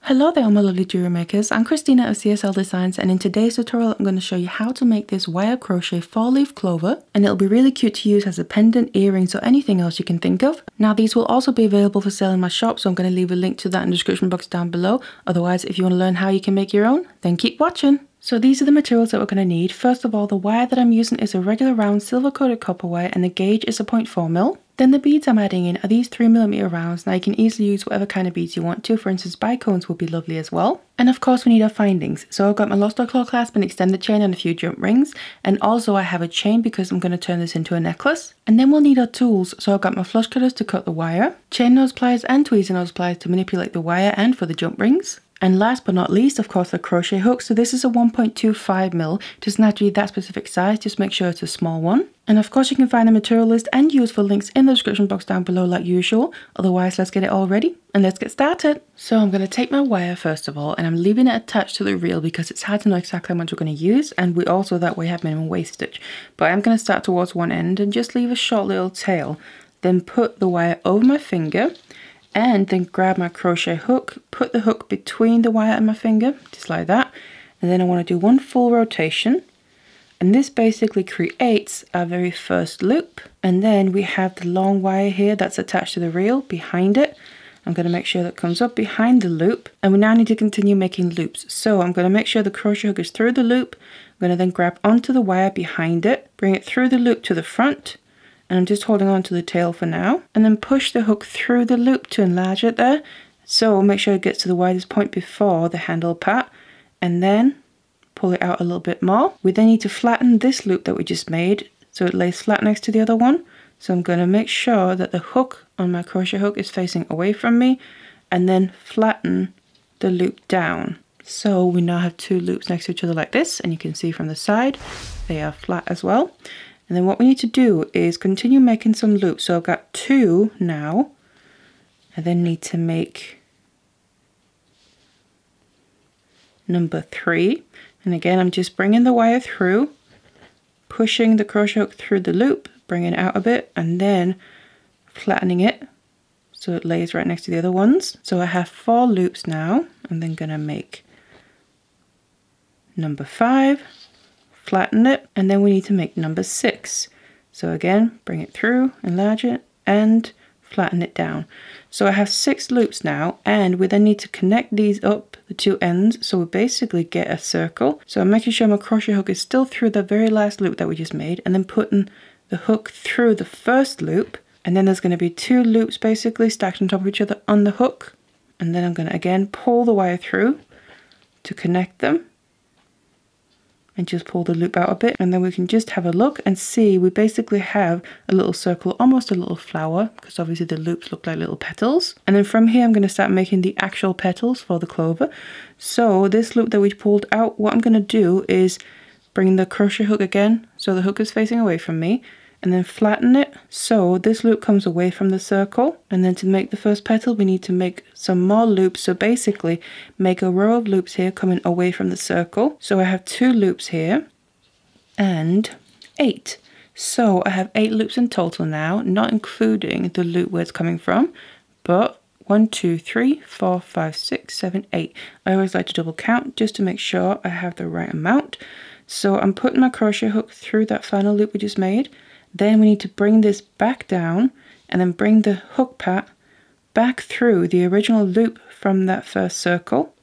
Hello there, my lovely jewelry makers. I'm Christina of CSLdesigns, and in today's tutorial I'm going to show you how to make this wire crochet 4-leaf clover, and it'll be really cute to use as a pendant, earrings or anything else you can think of. Now these will also be available for sale in my shop, so I'm going to leave a link to that in the description box down below. Otherwise, if you want to learn how you can make your own, then keep watching. So these are the materials that we're going to need. First of all, the wire that I'm using is a regular round silver coated copper wire, and the gauge is a 0.4mm. Then the beads I'm adding in are these 3mm rounds. Now you can easily use whatever kind of beads you want to. For instance, bicones would be lovely as well. And of course we need our findings. So I've got my lost or claw clasp and extended chain and a few jump rings. And also I have a chain because I'm going to turn this into a necklace. And then we'll need our tools. So I've got my flush cutters to cut the wire, chain nose pliers and tweezer nose pliers to manipulate the wire and for the jump rings. And last but not least, of course, the crochet hook. So this is a 1.25mm. It doesn't have to be that specific size, just make sure it's a small one. And of course you can find the material list and useful links in the description box down below like usual. Otherwise, let's get it all ready and let's get started. So I'm going to take my wire first of all, and I'm leaving it attached to the reel because it's hard to know exactly how much we're going to use, and we also that way have minimum wastage. But I'm going to start towards one end and just leave a short little tail. Then put the wire over my finger and then grab my crochet hook, put the hook between the wire and my finger, just like that. And then I want to do one full rotation. And this basically creates our very first loop. And then we have the long wire here that's attached to the reel behind it. I'm going to make sure that comes up behind the loop. And we now need to continue making loops. So I'm going to make sure the crochet hook is through the loop. I'm going to then grab onto the wire behind it, bring it through the loop to the front. And I'm just holding on to the tail for now, and then push the hook through the loop to enlarge it there. So make sure it gets to the widest point before the handle part, and then pull it out a little bit more. We then need to flatten this loop that we just made so it lays flat next to the other one. So I'm going to make sure that the hook on my crochet hook is facing away from me, and then flatten the loop down. So we now have two loops next to each other like this, and you can see from the side they are flat as well. And then what we need to do is continue making some loops. So I've got two now. I then need to make number 3. And again, I'm just bringing the wire through, pushing the crochet hook through the loop, bringing it out a bit, and then flattening it so it lays right next to the other ones. So I have 4 loops now. I'm then going to make number 5. Flatten it, and then we need to make number 6. So again, bring it through, enlarge it, and flatten it down. So I have 6 loops now, and we then need to connect these up, the two ends, so we basically get a circle. So I'm making sure my crochet hook is still through the very last loop that we just made, and then putting the hook through the first loop, and then there's going to be 2 loops basically stacked on top of each other on the hook, and then I'm going to again pull the wire through to connect them. And just pull the loop out a bit, and then we can just have a look and see we basically have a little circle, almost a little flower, because obviously the loops look like little petals. And then from here I'm going to start making the actual petals for the clover. So this loop that we pulled out, what I'm going to do is bring the crochet hook again so the hook is facing away from me, and then flatten it so this loop comes away from the circle. And then to make the first petal we need to make some more loops, so basically make a row of loops here coming away from the circle. So I have 2 loops here and 8. So I have 8 loops in total now, not including the loop where it's coming from, but 1, 2, 3, 4, 5, 6, 7, 8. I always like to double count just to make sure I have the right amount. So I'm putting my crochet hook through that final loop we just made. Then we need to bring this back down and then bring the hook part back through the original loop from that first circle.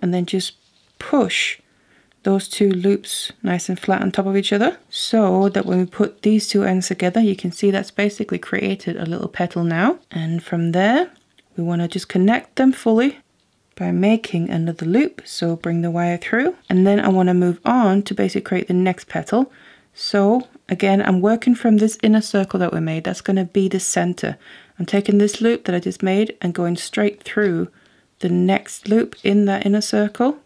And then just push those 2 loops nice and flat on top of each other, so that when we put these 2 ends together, you can see that's basically created a little petal now. And from there, we want to just connect them fully by making another loop. So bring the wire through, and then I want to move on to basically create the next petal. So again, I'm working from this inner circle that we made. That's going to be the center. I'm taking this loop that I just made and going straight through the next loop in that inner circle.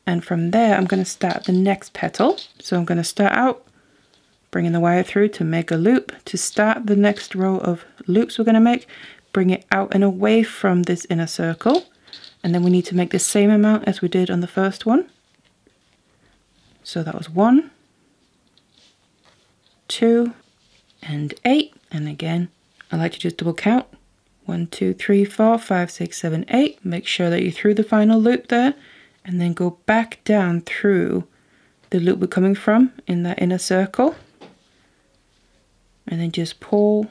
And from there, I'm going to start the next petal. So I'm going to start out bringing the wire through to make a loop. To start the next row of loops we're going to make, bring it out and away from this inner circle. And then we need to make the same amount as we did on the first one. So that was 1, 2, and 8. And again, I like to just double count 1, 2, 3, 4, 5, 6, 7, 8. Make sure that you're through the final loop there, and then go back down through the loop we're coming from in that inner circle, and then just pull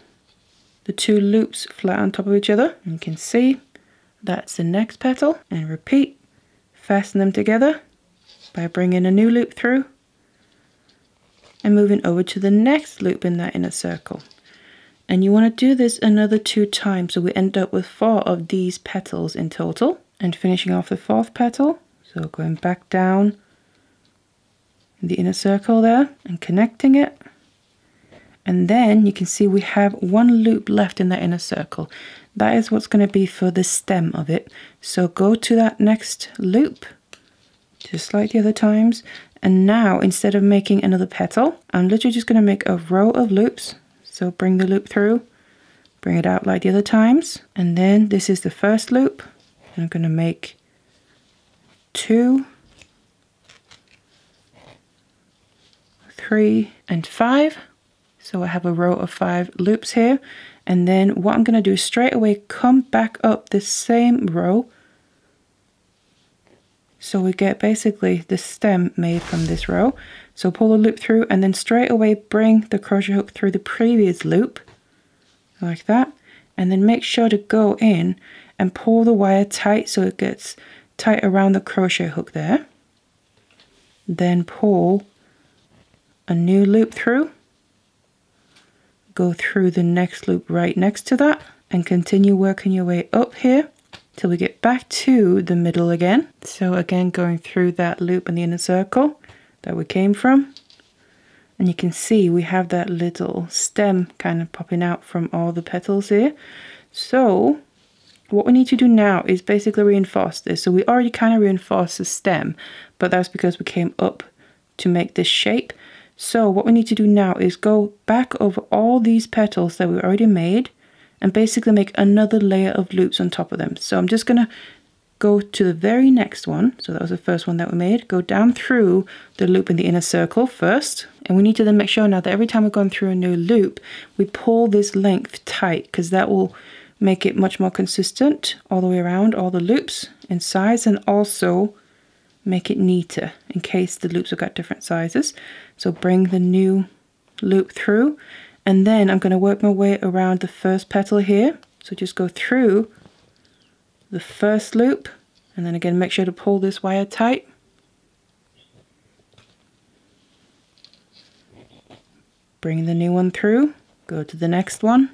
the 2 loops flat on top of each other. And you can see that's the next petal, and repeat. Fasten them together by bringing a new loop through and moving over to the next loop in that inner circle. And you want to do this another 2 times, so we end up with 4 of these petals in total. And finishing off the 4th petal, so going back down in the inner circle there and connecting it. And then you can see we have 1 loop left in that inner circle. That is what's going to be for the stem of it. So go to that next loop, just like the other times. And now, instead of making another petal, I'm literally just going to make a row of loops. So bring the loop through, bring it out like the other times. And then this is the first loop. And I'm going to make 2, 3, and 5. So I have a row of 5 loops here. And then what I'm going to do is straight away come back up this same row. So we get basically the stem made from this row. So pull the loop through and then straight away bring the crochet hook through the previous loop, like that. And then make sure to go in and pull the wire tight so it gets tight around the crochet hook there. Then pull a new loop through. Go through the next loop right next to that and continue working your way up here till we get back to the middle again. So again, going through that loop in the inner circle that we came from. And you can see we have that little stem kind of popping out from all the petals here. So what we need to do now is basically reinforce this. So we already kind of reinforced the stem, but that's because we came up to make this shape. So what we need to do now is go back over all these petals that we already made and basically make another layer of loops on top of them. So I'm just going to go to the very next one. So that was the first one that we made. Go down through the loop in the inner circle first. And we need to then make sure now that every time we're going through a new loop, we pull this length tight, because that will make it much more consistent all the way around all the loops in size, and also make it neater in case the loops have got different sizes. So bring the new loop through, and then I'm going to work my way around the first petal here. So just go through the first loop, and then again make sure to pull this wire tight. Bring the new one through, go to the next one,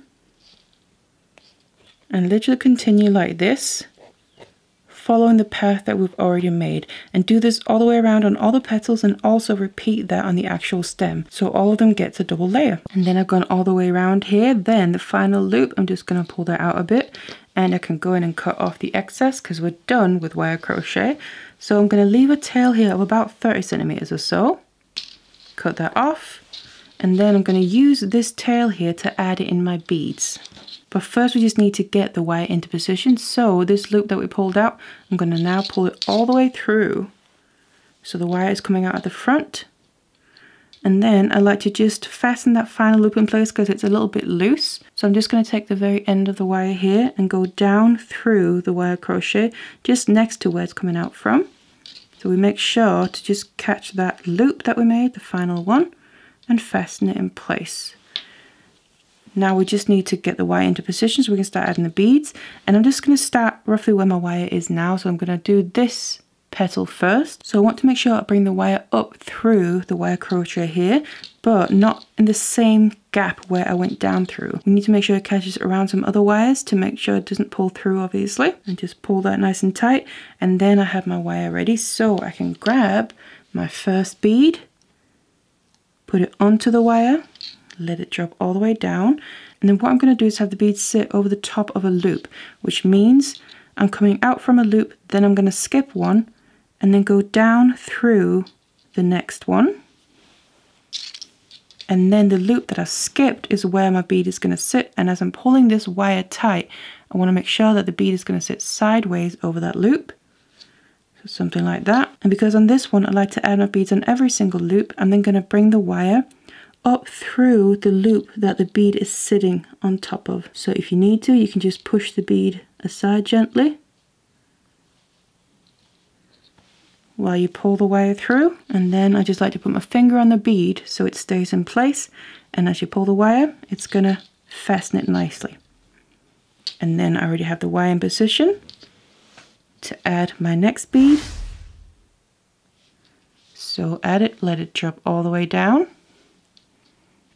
and literally continue like this, following the path that we've already made, and do this all the way around on all the petals, and also repeat that on the actual stem, so all of them gets a double layer. And then I've gone all the way around here. Then the final loop, I'm just going to pull that out a bit, and I can go in and cut off the excess because we're done with wire crochet. So I'm going to leave a tail here of about 30 centimeters or so, cut that off, and then I'm going to use this tail here to add it in my beads. But first we just need to get the wire into position. So this loop that we pulled out, I'm going to now pull it all the way through. So the wire is coming out at the front. And then I like to just fasten that final loop in place because it's a little bit loose. So I'm just going to take the very end of the wire here and go down through the wire crochet just next to where it's coming out from. So we make sure to just catch that loop that we made, the final one, and fasten it in place. Now we just need to get the wire into position so we can start adding the beads. And I'm just going to start roughly where my wire is now. So I'm going to do this petal first. So I want to make sure I bring the wire up through the wire crochet here, but not in the same gap where I went down through. We need to make sure it catches around some other wires to make sure it doesn't pull through, obviously. And just pull that nice and tight. And then I have my wire ready so I can grab my first bead, put it onto the wire, let it drop all the way down, and then what I'm going to do is have the bead sit over the top of a loop, which means I'm coming out from a loop, then I'm going to skip one and then go down through the next one, and then the loop that I skipped is where my bead is going to sit. And as I'm pulling this wire tight, I want to make sure that the bead is going to sit sideways over that loop, so something like that. And because on this one I like to add my beads on every single loop, I'm then going to bring the wire up through the loop that the bead is sitting on top of. So if you need to, you can just push the bead aside gently while you pull the wire through. And then I just like to put my finger on the bead so it stays in place, and as you pull the wire, it's gonna fasten it nicely. And then I already have the wire in position to add my next bead. So add it, let it drop all the way down.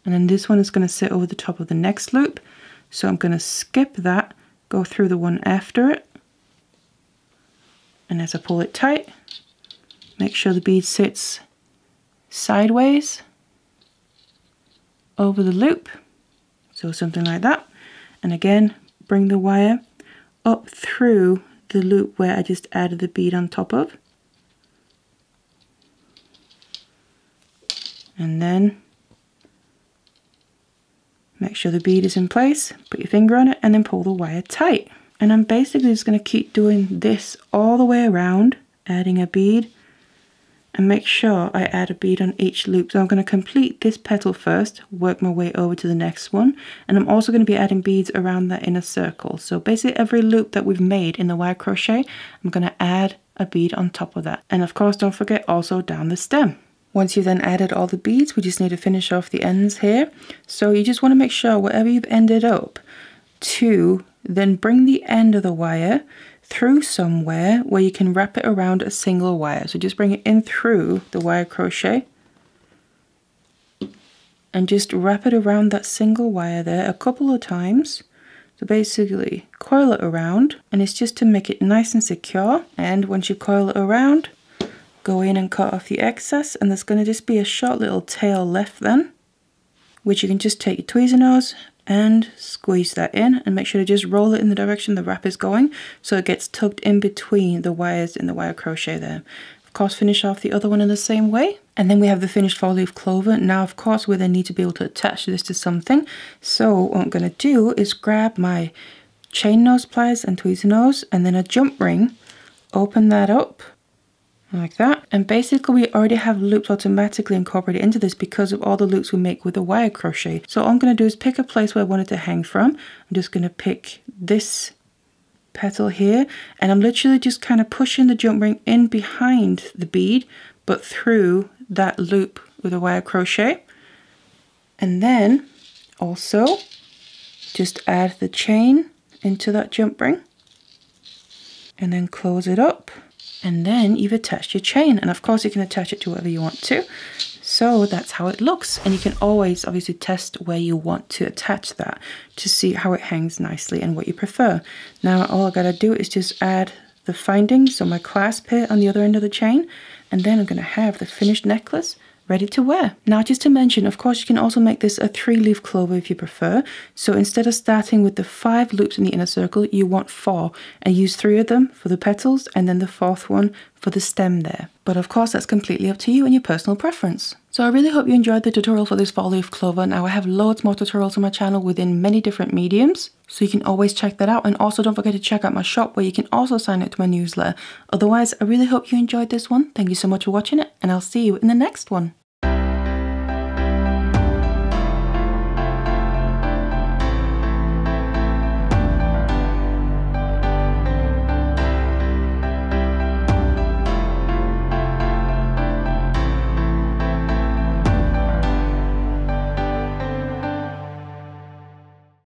And then this one is going to sit over the top of the next loop. So I'm going to skip that, go through the one after it. And as I pull it tight, make sure the bead sits sideways over the loop. So something like that. And again, bring the wire up through the loop where I just added the bead on top of. And then make sure the bead is in place, put your finger on it, and then pull the wire tight. And I'm basically just going to keep doing this all the way around, adding a bead, and make sure I add a bead on each loop. So I'm going to complete this petal first, work my way over to the next one, and I'm also going to be adding beads around that inner circle. So basically every loop that we've made in the wire crochet, I'm going to add a bead on top of that. And of course, don't forget also down the stem. Once you've then added all the beads, we just need to finish off the ends here. So you just want to make sure wherever you've ended up to then bring the end of the wire through somewhere where you can wrap it around a single wire. So just bring it in through the wire crochet and just wrap it around that single wire there a couple of times. So basically coil it around, and it's just to make it nice and secure. And once you coil it around, go in and cut off the excess, and there's going to just be a short little tail left then, which you can just take your Tweezernose and squeeze that in, and make sure to just roll it in the direction the wrap is going so it gets tucked in between the wires in the wire crochet there. Of course, finish off the other one in the same way, and then we have the finished 4-leaf clover. Now of course we then need to be able to attach this to something. So what I'm going to do is grab my chain nose pliers and Tweezernose and then a jump ring, open that up like that, and basically we already have loops automatically incorporated into this because of all the loops we make with the wire crochet. So all I'm going to do is pick a place where I want it to hang from. I'm just going to pick this petal here, and I'm literally just kind of pushing the jump ring in behind the bead but through that loop with a wire crochet, and then also just add the chain into that jump ring and then close it up. And then you've attached your chain, and of course you can attach it to whatever you want to. So that's how it looks, and you can always obviously test where you want to attach that to see how it hangs nicely and what you prefer. Now all I gotta do is just add the findings, so my clasp here on the other end of the chain, and then I'm gonna have the finished necklace ready to wear. Now just to mention, of course you can also make this a 3-leaf clover if you prefer. So instead of starting with the 5 loops in the inner circle, you want 4, and use 3 of them for the petals and then the 4th one for the stem there. But of course that's completely up to you and your personal preference. So I really hope you enjoyed the tutorial for this 4-leaf clover. Now I have loads more tutorials on my channel within many different mediums, so you can always check that out. And also don't forget to check out my shop where you can also sign up to my newsletter. Otherwise, I really hope you enjoyed this one. Thank you so much for watching it, and I'll see you in the next one.